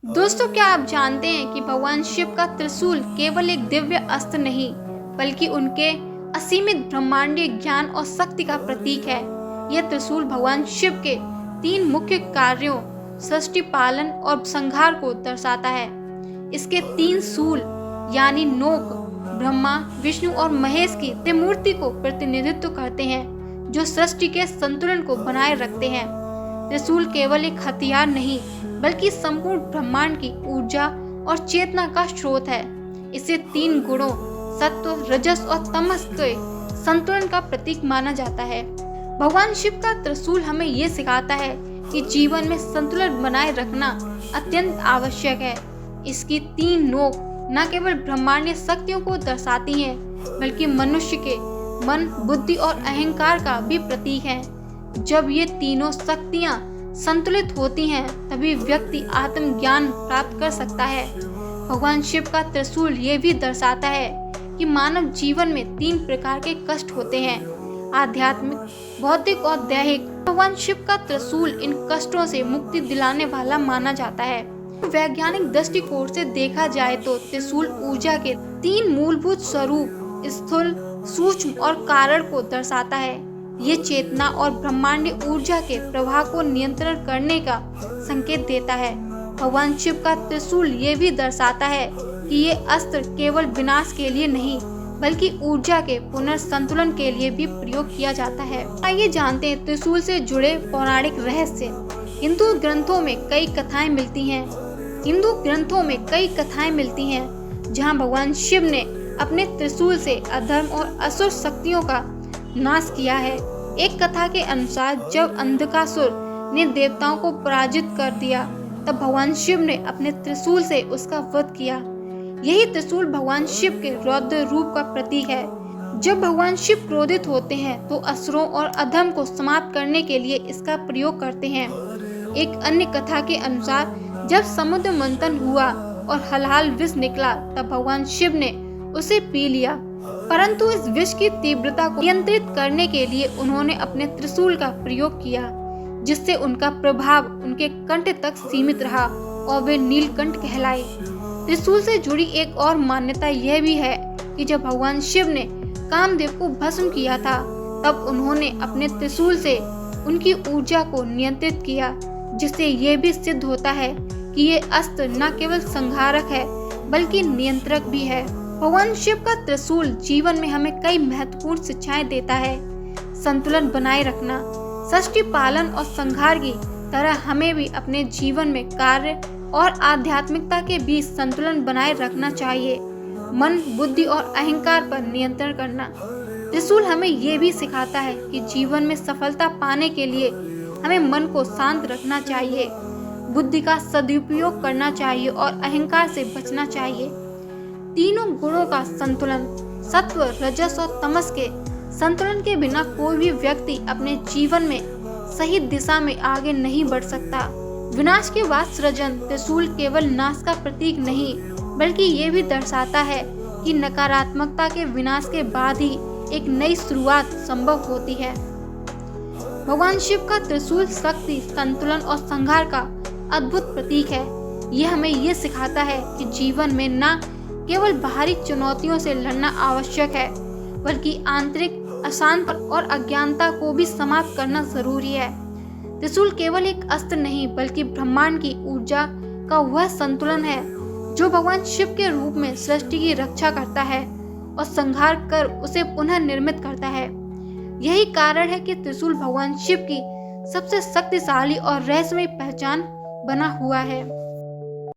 दोस्तों, क्या आप जानते हैं कि भगवान शिव का त्रिशूल केवल एक दिव्य अस्त्र नहीं, बल्कि उनके असीमित ब्रह्मांडीय ज्ञान और शक्ति का प्रतीक है। यह त्रिशूल भगवान शिव के 3 मुख्य कार्यों, सृष्टि, पालन और संहार को दर्शाता है। इसके 3 सूल यानी नोक ब्रह्मा, विष्णु और महेश की त्रिमूर्ति को प्रतिनिधित्व करते हैं, जो सृष्टि के संतुलन को बनाए रखते हैं। त्रिशूल केवल एक हथियार नहीं, बल्कि संपूर्ण ब्रह्मांड की ऊर्जा और चेतना का स्रोत है। इसे 3 गुणों सत्व, रजस और तमस के संतुलन का प्रतीक माना जाता है। भगवान शिव का त्रिशूल हमें ये सिखाता है कि जीवन में संतुलन बनाए रखना अत्यंत आवश्यक है। इसकी 3 नोक न केवल ब्रह्मांडीय शक्तियों को दर्शाती हैं, बल्कि मनुष्य के मन, बुद्धि और अहंकार का भी प्रतीक है। जब ये तीनों शक्तियाँ संतुलित होती हैं, तभी व्यक्ति आत्मज्ञान प्राप्त कर सकता है। भगवान शिव का त्रिशूल ये भी दर्शाता है कि मानव जीवन में 3 प्रकार के कष्ट होते हैं: आध्यात्मिक, भौतिक और दैहिक। भगवान शिव का त्रिशूल इन कष्टों से मुक्ति दिलाने वाला माना जाता है। वैज्ञानिक दृष्टिकोण से देखा जाए तो त्रिशूल ऊर्जा के 3 मूलभूत स्वरूप स्थूल, सूक्ष्म और कारण को दर्शाता है। ये चेतना और ब्रह्मांडीय ऊर्जा के प्रवाह को नियंत्रण करने का संकेत देता है। भगवान शिव का त्रिशूल ये भी दर्शाता है कि ये अस्त्र केवल विनाश के लिए नहीं, बल्कि ऊर्जा के पुनर्संतुलन के लिए भी प्रयोग किया जाता है। आइए जानते हैं त्रिशूल से जुड़े पौराणिक रहस्य। हिंदू ग्रंथों में कई कथाएं मिलती हैं जहां भगवान शिव ने अपने त्रिशूल से अधर्म और असुर शक्तियों का नाश किया है। एक कथा के अनुसार जब अंधकासुर ने देवताओं को पराजित कर दिया, तब भगवान शिव ने अपने त्रिशूल से उसका वध किया। यही त्रिशूल भगवान शिव के रौद्र रूप का प्रतीक है। जब भगवान शिव क्रोधित होते हैं तो असुरों और अधर्म को समाप्त करने के लिए इसका प्रयोग करते हैं। एक अन्य कथा के अनुसार जब समुद्र मंथन हुआ और हलाहल विष निकला, तब भगवान शिव ने उसे पी लिया, परंतु इस विष की तीव्रता को नियंत्रित करने के लिए उन्होंने अपने त्रिशूल का प्रयोग किया, जिससे उनका प्रभाव उनके कंठ तक सीमित रहा और वे नीलकंठ कहलाए। त्रिशूल से जुड़ी एक और मान्यता यह भी है कि जब भगवान शिव ने कामदेव को भस्म किया था, तब उन्होंने अपने त्रिशूल से उनकी ऊर्जा को नियंत्रित किया, जिससे ये भी सिद्ध होता है कि ये अस्त्र न केवल संहारक है, बल्कि नियंत्रक भी है। भगवान शिव का त्रिशूल जीवन में हमें कई महत्वपूर्ण शिक्षाएं देता है। संतुलन बनाए रखना, सृष्टि, पालन और संहार की तरह हमें भी अपने जीवन में कार्य और आध्यात्मिकता के बीच संतुलन बनाए रखना चाहिए। मन, बुद्धि और अहंकार पर नियंत्रण करना। त्रिशूल हमें ये भी सिखाता है कि जीवन में सफलता पाने के लिए हमें मन को शांत रखना चाहिए, बुद्धि का सदुपयोग करना चाहिए और अहंकार से बचना चाहिए। तीनों गुणों का संतुलन, सत्व, रजस और तमस के संतुलन के बिना कोई भी व्यक्ति अपने जीवन में सही दिशा में आगे नहीं बढ़ सकता। विनाश के बाद सृजन। त्रिशूल केवल नाश का प्रतीक नहीं, बल्कि ये भी दर्शाता है कि नकारात्मकता के विनाश के बाद ही एक नई शुरुआत संभव होती है। भगवान शिव का त्रिशूल शक्ति, संतुलन और संहार का अद्भुत प्रतीक है। यह हमें ये सिखाता है कि जीवन में न केवल बाहरी चुनौतियों से लड़ना आवश्यक है, बल्कि आंतरिक अशांति और अज्ञानता को भी समाप्त करना जरूरी है। त्रिशूल केवल एक अस्त्र नहीं, बल्कि ब्रह्मांड की ऊर्जा का वह संतुलन है जो भगवान शिव के रूप में सृष्टि की रक्षा करता है और संहार कर उसे पुनः निर्मित करता है। यही कारण है कि त्रिशूल भगवान शिव की सबसे शक्तिशाली और रहस्यमय पहचान बना हुआ है।